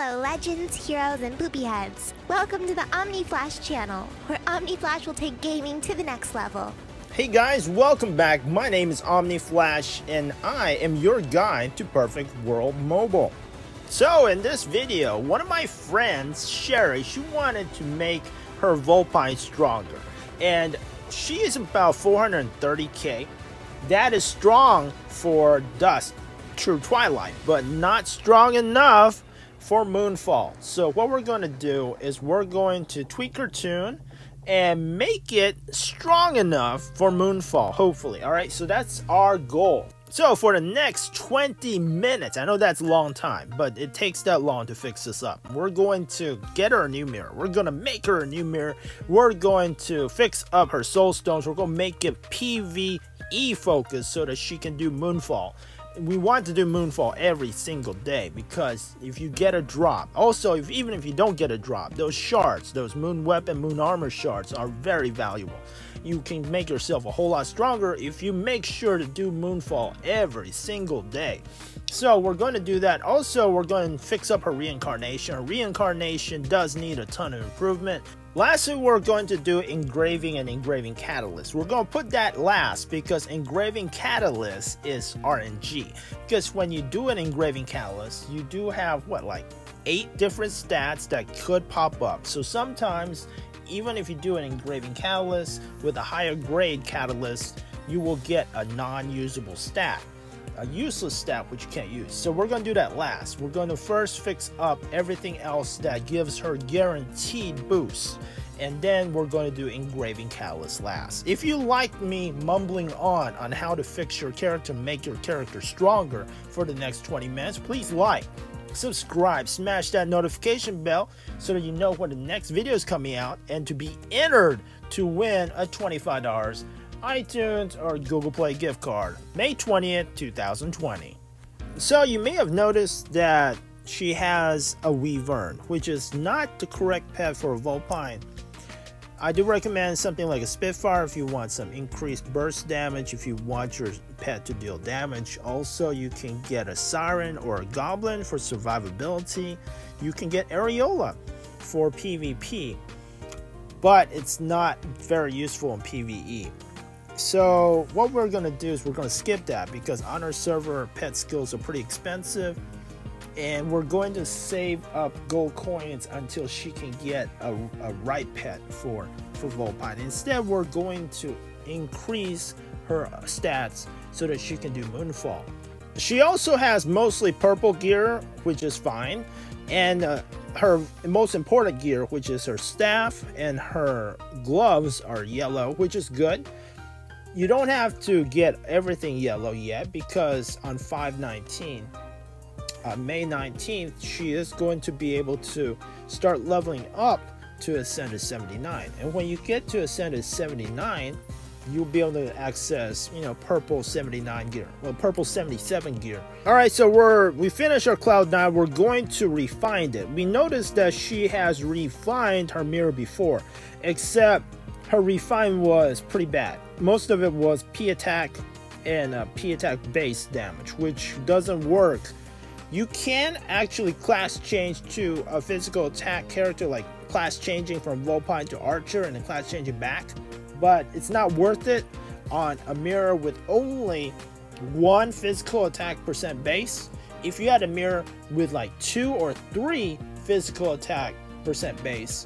Hello legends, heroes, and poopy heads. Welcome to the Omni Flash channel, where Omni Flash will take gaming to the next level. Hey guys, welcome back. My name is Omni Flash and I am your guide to Perfect World Mobile. So in this video, one of my friends, Sherry, she wanted to make her Vulpine stronger. And she is about 430k. That is strong for Dusk True Twilight, but not strong enough for Moonfall. So what we're going to do is we're going to tweak her tune and make it strong enough for Moonfall, hopefully. All right, so that's our goal. So for the next 20 minutes, I know that's a long time, but it takes that long to fix this up. We're going to get her a new mirror. We're going to make her a new mirror. We're going to fix up her Soulstones. We're going to make it PvE focused so that she can do Moonfall. We want to do Moonfall every single day, because if you get a drop, also even if you don't get a drop, those shards, those moon weapon, moon armor shards are very valuable. You can make yourself a whole lot stronger if you make sure to do Moonfall every single day. So we're going to do that. Also, we're going to fix up her Reincarnation. Her Reincarnation does need a ton of improvement. Lastly, we're going to do Engraving and Engraving Catalyst. We're going to put that last because Engraving Catalyst is RNG. Because when you do an Engraving Catalyst, you do have, what, like 8 different stats that could pop up. So sometimes, even if you do an Engraving Catalyst with a higher grade catalyst, you will get a non-usable stat. A useless stat which you can't use. So we're going to do that last. We're going to first fix up everything else that gives her guaranteed boosts, and then we're going to do Engraving Catalyst last. If you like me mumbling on how to fix your character, make your character stronger for the next 20 minutes, please like, subscribe, smash that notification bell so that you know when the next video is coming out, and to be entered to win a $25 iTunes or Google Play gift card, May 20th, 2020. So you may have noticed that she has a Wyvern, which is not the correct pet for a Vulpine. I do recommend something like a Spitfire if you want some increased burst damage, if you want your pet to deal damage. Also, you can get a Siren or a Goblin for survivability. You can get Areola for PvP, but it's not very useful in PvE. So what we're going to do is we're going to skip that, because on our server pet skills are pretty expensive, and we're going to save up gold coins until she can get a right pet for Vulpine. Instead, we're going to increase her stats so that she can do Moonfall. She also has mostly purple gear, which is fine, and her most important gear, which is her staff and her gloves, are yellow, which is good. You don't have to get everything yellow yet, because on 5/19, May 19th, she is going to be able to start leveling up to Ascended 79. And when you get to Ascended 79, you'll be able to access, purple 79 gear, well, purple 77 gear. All right, so we finished our Cloud9. We're going to refine it. We noticed that she has refined her mirror before, except her refine was pretty bad. Most of it was P attack and P attack base damage, which doesn't work. You can actually class change to a physical attack character, like class changing from Vulpine to Archer and then class changing back, but it's not worth it on a mirror with only 1 physical attack percent base. If you had a mirror with like 2 or 3 physical attack percent base,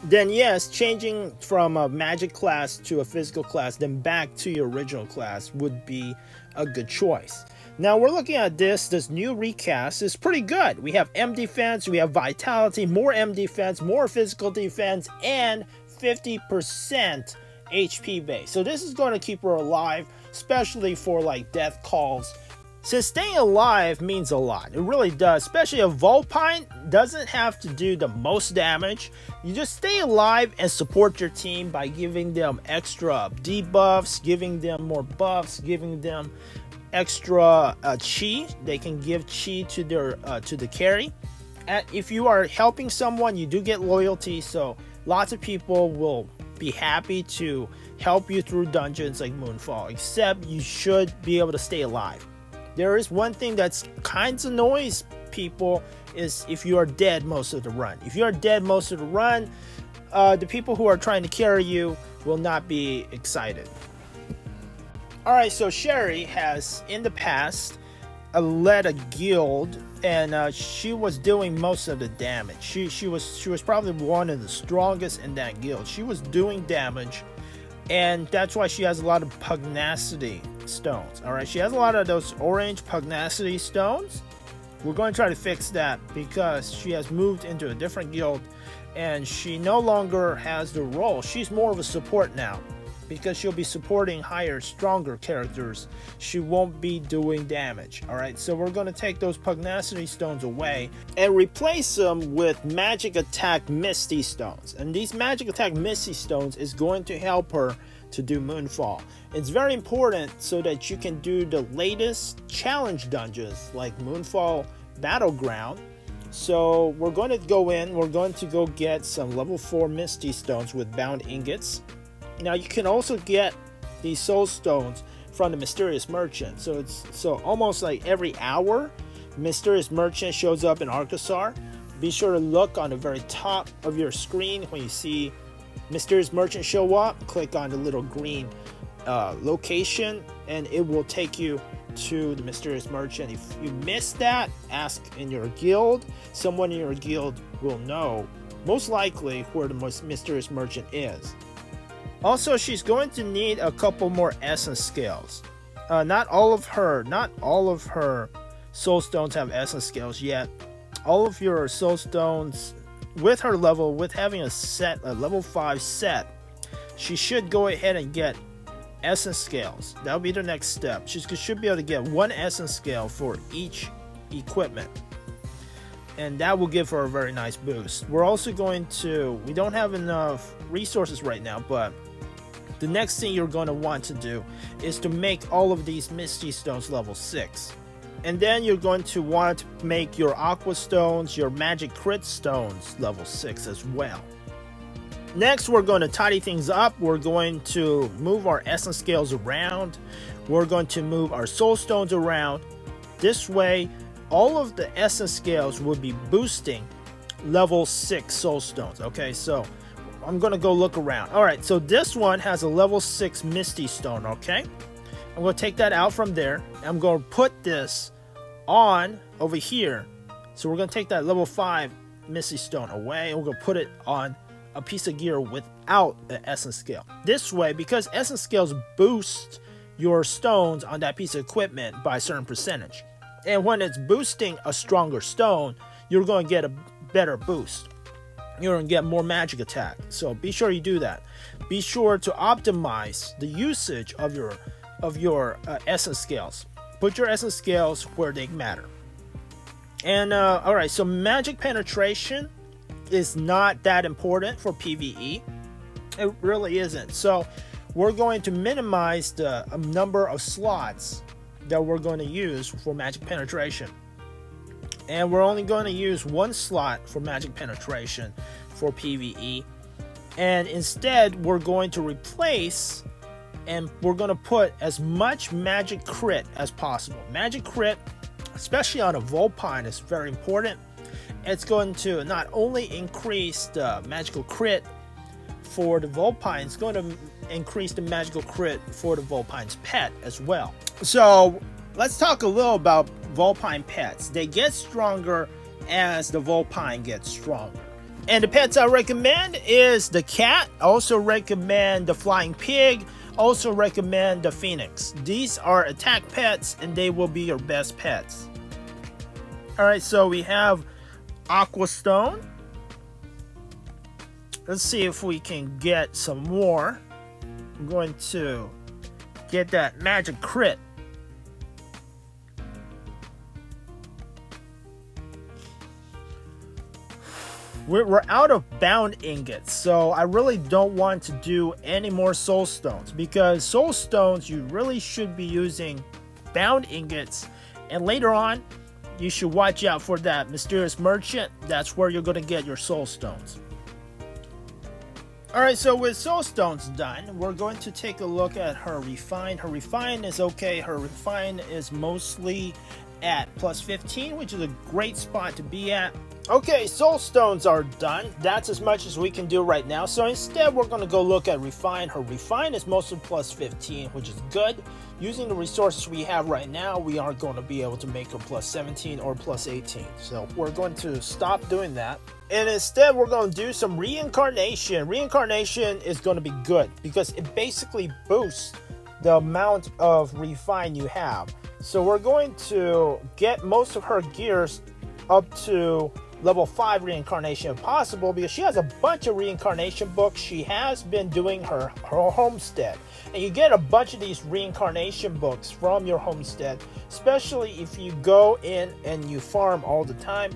then yes, changing from a magic class to a physical class, then back to your original class would be a good choice. Now we're looking at this new recast is pretty good. We have M defense, we have vitality, more M defense, more physical defense, and 50% HP base. So this is going to keep her alive, especially for like death calls. Since staying alive means a lot, it really does, especially a Vulpine doesn't have to do the most damage. You just stay alive and support your team by giving them extra debuffs, giving them more buffs, giving them extra chi. They can give chi to their to the carry. And if you are helping someone, you do get loyalty, so lots of people will be happy to help you through dungeons like Moonfall, except you should be able to stay alive. There is one thing that's kind of annoys people is if you are dead most of the run. If you are dead most of the run, the people who are trying to carry you will not be excited. Alright, so Sherry has in the past led a guild, and she was doing most of the damage. She was probably one of the strongest in that guild. She was doing damage, and that's why she has a lot of pugnacity stones. Alright, she has a lot of those orange pugnacity stones. We're going to try to fix that because she has moved into a different guild and she no longer has the role. She's more of a support now because she'll be supporting higher, stronger characters. She won't be doing damage. Alright, so we're going to take those pugnacity stones away and replace them with magic attack misty stones. And these magic attack misty stones is going to help her to do Moonfall. It's very important so that you can do the latest challenge dungeons like Moonfall Battleground. So we're going to go in, we're going to go get some level 4 Misty Stones with bound ingots. Now you can also get these Soul Stones from the Mysterious Merchant. So almost like every hour, Mysterious Merchant shows up in Arcasar. Be sure to look on the very top of your screen when you see Mysterious Merchant show up. Click on the little green location and it will take you to the Mysterious Merchant. If you miss that, ask in your guild. Someone in your guild will know most likely where the Mysterious Merchant is. Also, she's going to need a couple more essence scales. Not all of her soul stones have essence scales yet. All of your soul stones with her level, with having a level 5 set, she should go ahead and get essence scales. That'll be the next step. She should be able to get 1 essence scale for each equipment, and that will give her a very nice boost. We're also going to, we don't have enough resources right now, but the next thing you're going to want to do is to make all of these Misty Stones level 6. And then you're going to want to make your Aqua Stones, your Magic Crit Stones level 6 as well. Next, we're going to tidy things up. We're going to move our Essence Scales around. We're going to move our Soul Stones around. This way, all of the Essence Scales will be boosting level 6 Soul Stones. Okay, so I'm going to go look around. Alright, so this one has a level 6 Misty Stone, okay? I'm going to take that out from there. I'm going to put this on over here. So we're going to take that level 5 Misty Stone away. And we're going to put it on a piece of gear without the Essence Scale. This way, because Essence Scales boost your stones on that piece of equipment by a certain percentage. And when it's boosting a stronger stone, you're going to get a better boost. You're going to get more magic attack. So be sure you do that. Be sure to optimize the usage of your essence scales. Put your essence scales where they matter. And alright, so magic penetration is not that important for PvE. It really isn't. So we're going to minimize the number of slots that we're going to use for magic penetration. And we're only going to use 1 slot for magic penetration for PvE. And instead, we're going to replace, and we're going to put as much magic crit as possible. Magic crit, especially on a Vulpine, is very important. It's going to not only increase the magical crit for the Vulpine, it's going to increase the magical crit for the Vulpine's pet as well. So let's talk a little about Vulpine pets. They get stronger as the Vulpine gets stronger. And the pets I recommend is the cat. I also recommend the flying pig. Also recommend the phoenix. These are attack pets and they will be your best pets. Alright, so we have Aqua Stone. Let's see if we can get some more. I'm going to get that magic crit. We're out of bound ingots, so I really don't want to do any more soul stones, because soul stones you really should be using bound ingots, and later on you should watch out for that mysterious merchant. That's where you're going to get your soul stones. Alright, so with soul stones done, we're going to take a look at her refine. Her refine is okay. Her refine is mostly at plus 15, which is a great spot to be at. Okay, Soulstones are done. That's as much as we can do right now. So instead, we're going to go look at Refine. Her Refine is mostly plus 15, which is good. Using the resources we have right now, we aren't going to be able to make her plus 17 or plus 18. So we're going to stop doing that. And instead, we're going to do some Reincarnation. Reincarnation is going to be good because it basically boosts the amount of Refine you have. So we're going to get most of her gears up to level 5 Reincarnation if possible, because she has a bunch of Reincarnation books. She has been doing her homestead, and you get a bunch of these Reincarnation books from your homestead, especially if you go in and you farm all the time.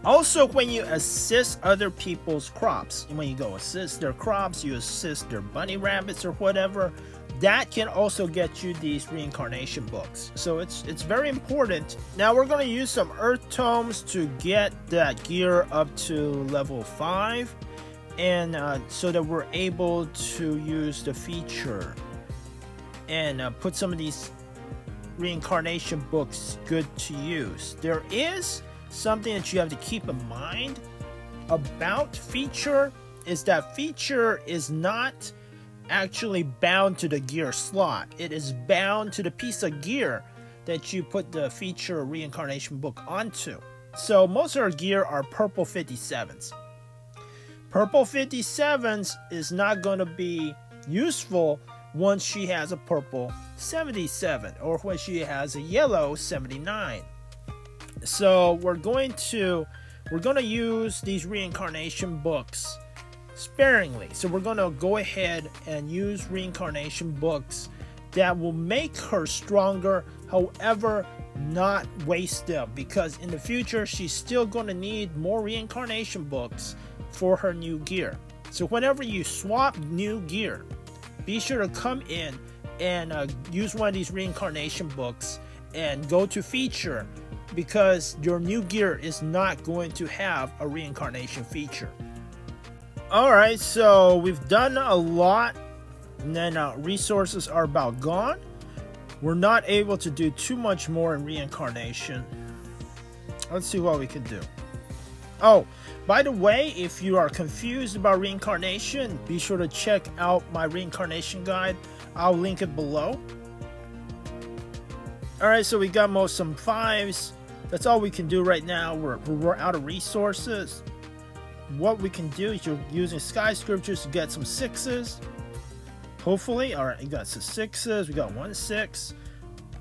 Also, when you assist other people's crops, and when you go assist their crops, you assist their bunny rabbits or whatever, that can also get you these Reincarnation books. So it's very important. Now we're going to use some earth tomes to get that gear up to level 5, and so that we're able to use the feature and put some of these Reincarnation books good to use. There is something that you have to keep in mind about feature, is that feature is not actually bound to the gear slot. It is bound to the piece of gear that you put the feature Reincarnation book onto. So most of our gear are purple 57s. Purple 57s is not going to be useful once she has a purple 77 or when she has a yellow 79. So we're going to use these Reincarnation books sparingly. So we're going to go ahead and use Reincarnation books that will make her stronger, however, not waste them, because in the future she's still going to need more Reincarnation books for her new gear. So whenever you swap new gear, be sure to come in and use one of these Reincarnation books and go to feature, because your new gear is not going to have a Reincarnation feature. Alright, so we've done a lot, and then resources are about gone. We're not able to do too much more in Reincarnation. Let's see what we can do. Oh, by the way, if you are confused about Reincarnation, be sure to check out my Reincarnation guide. I'll link it below. Alright, so we got some 5s. That's all we can do right now. We're out of resources. What we can do is you're using sky scriptures to get some 6s. Hopefully. Alright, we got some 6s. We got 1 6.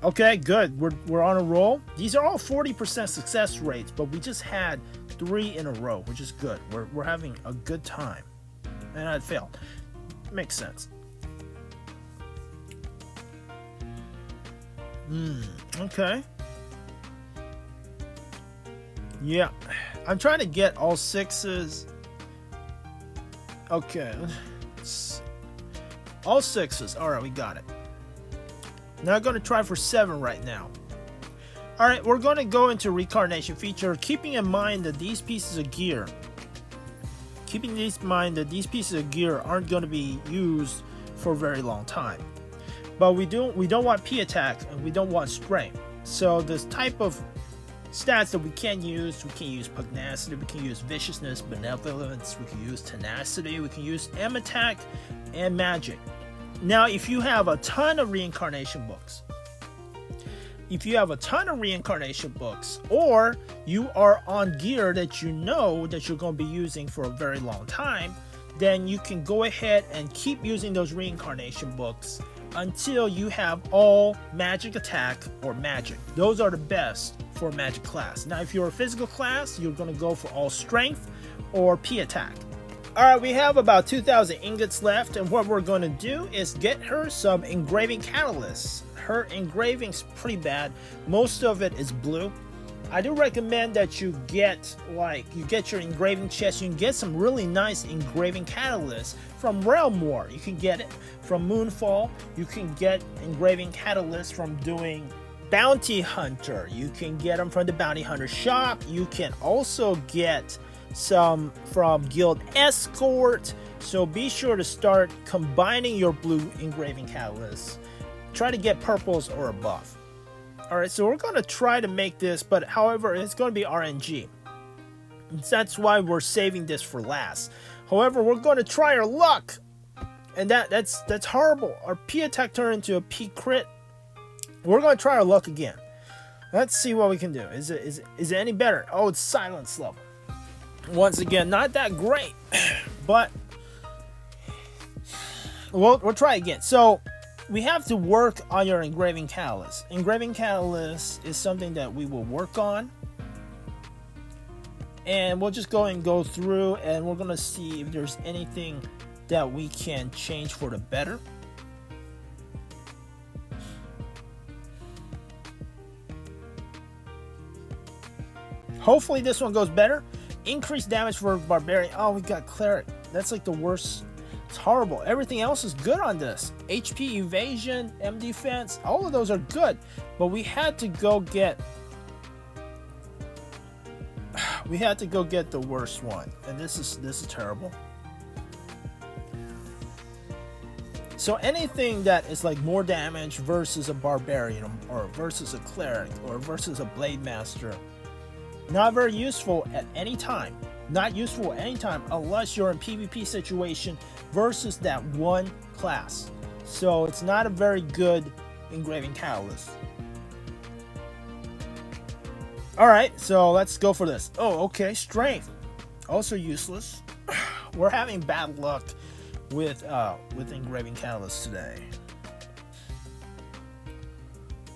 Okay, good. We're on a roll. These are all 40% success rates, but we just had 3 in a row, which is good. We're having a good time. And I failed. Makes sense. Okay. Yeah. I'm trying to get all 6s. Okay. All 6s. Alright, we got it. Now I'm going to try for 7 right now. Alright, we're going to go into Reincarnation feature, keeping in mind that these pieces of gear aren't going to be used for a very long time. But we don't want P attack, and we don't want strength. So this type of stats that we can use pugnacity, we can use viciousness, benevolence, we can use tenacity, we can use M attack and magic. Now if you have a ton of Reincarnation books, or you are on gear that you know that you're going to be using for a very long time, then you can go ahead and keep using those Reincarnation books until you have all magic attack or magic. Those are the best for magic class. Now if you're a physical class, you're going to go for all strength or P attack. Alright, we have about 2,000 ingots left, and what we're going to do is get her some engraving catalysts. Her engraving's pretty bad. Most of it is blue. I do recommend that you get your engraving chest. You can get some really nice engraving catalysts from Realm War. You can get it from Moonfall. You can get engraving catalysts from doing Bounty Hunter. You can get them from the Bounty Hunter shop. You can also get some from Guild Escort. So be sure to start combining your blue engraving catalysts. Try to get purples or above. Alright, so we're going to try to make this, but however, it's going to be RNG. That's why we're saving this for last. However, we're going to try our luck. And that's horrible. Our P attack turned into a P crit. We're going to try our luck again. Let's see what we can do. Is it any better? Oh, it's silence level. Once again, not that great. But we'll try again. So we have to work on your engraving catalyst. Engraving catalyst is something that we will work on. And we'll just go through, and we're going to see if there's anything that we can change for the better. Hopefully this one goes better. Increased damage for Barbarian. Oh, we got Cleric. That's like the worst. It's horrible. Everything else is good on this. HP, Evasion, M Defense. All of those are good. But we had to go get... We had to go get the worst one. And this is terrible. So anything that is like more damage versus a Barbarian, or versus a Cleric, or versus a Blade Master, not very useful at any time. Not useful at any time unless you're in PvP situation versus that one class. So it's not a very good engraving catalyst. Alright, so let's go for this. Oh, okay, strength. Also useless. We're having bad luck with engraving catalyst today.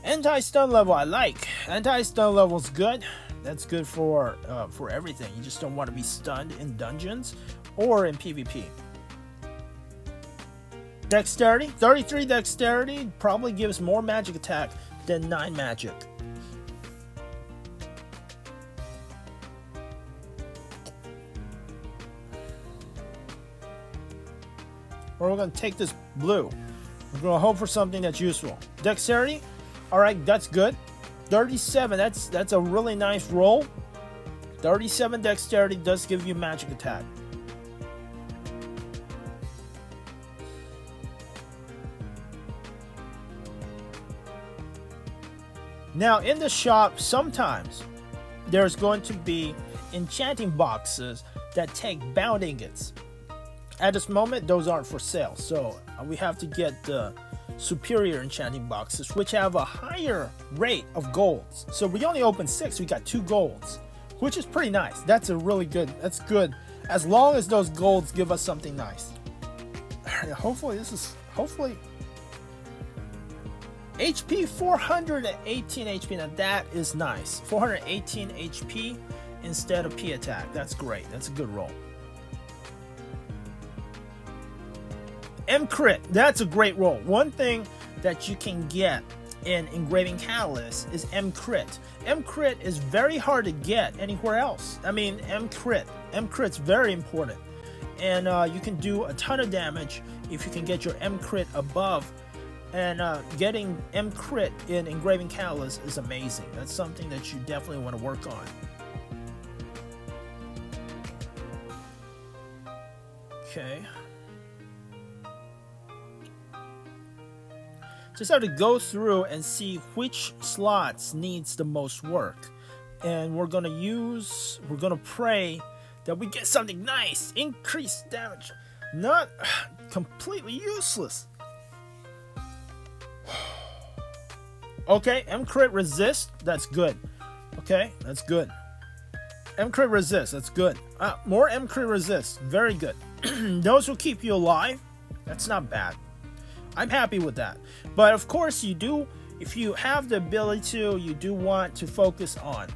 Anti-stun level I like. Anti-stun level is good. That's good for everything. You just don't want to be stunned in dungeons or in PvP. Dexterity, 33 dexterity probably gives more magic attack than 9 magic. Or we're going to take this blue. We're going to hope for something that's useful. Dexterity, all right, that's good. 37, that's a really nice roll. 37 dexterity does give you magic attack. Now in the shop, sometimes there's going to be enchanting boxes that take bound ingots. At this moment, those aren't for sale, so we have to get the superior enchanting boxes, which have a higher rate of golds. So we only opened 6, we got 2 golds, which is pretty nice. That's a really good, that's good, as long as those golds give us something nice. Hopefully HP 418 HP. Now that is nice. 418 HP instead of P attack. That's great. That's a good roll. M crit, that's a great roll. One thing that you can get in engraving catalyst is M crit. M crit is very hard to get anywhere else. I mean, M crit's very important, and you can do a ton of damage if you can get your M crit above. And getting M crit in engraving catalyst is amazing. That's something that you definitely want to work on. Okay. Just have to go through and see which slots needs the most work. And we're gonna pray that we get something nice. Increased damage. Not completely useless. Okay, M crit resist, that's good. Okay, that's good. M crit resist, that's good. More M crit resist, very good. Those will keep you alive. That's not bad. I'm happy with that. But of course you do, if you have the ability to, you do want to focus on.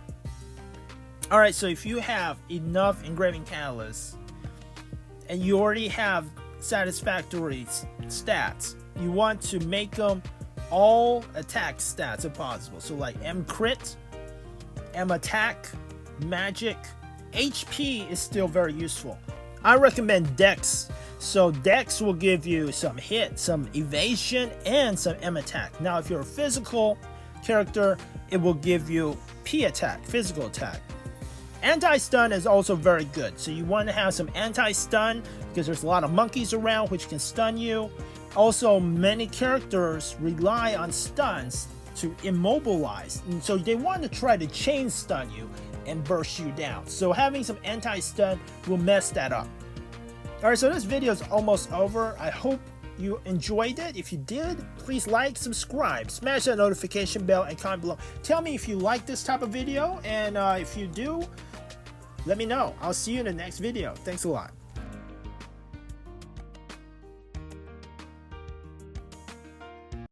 Alright, so if you have enough engraving catalysts and you already have satisfactory stats, you want to make them all attack stats if possible. So like M crit, M attack, magic, HP is still very useful. I recommend Dex. So Dex will give you some hit, some evasion, and some M attack. Now if you're a physical character, it will give you P attack, physical attack. Anti-stun is also very good. So you want to have some anti-stun because there's a lot of monkeys around which can stun you. Also, many characters rely on stuns to immobilize, and so they want to try to chain stun you and burst you down. So having some anti-stun will mess that up. Alright, so this video is almost over. I hope you enjoyed it. If you did, please like, subscribe, smash that notification bell, and comment below. Tell me if you like this type of video, and if you do, let me know. I'll see you in the next video. Thanks a lot.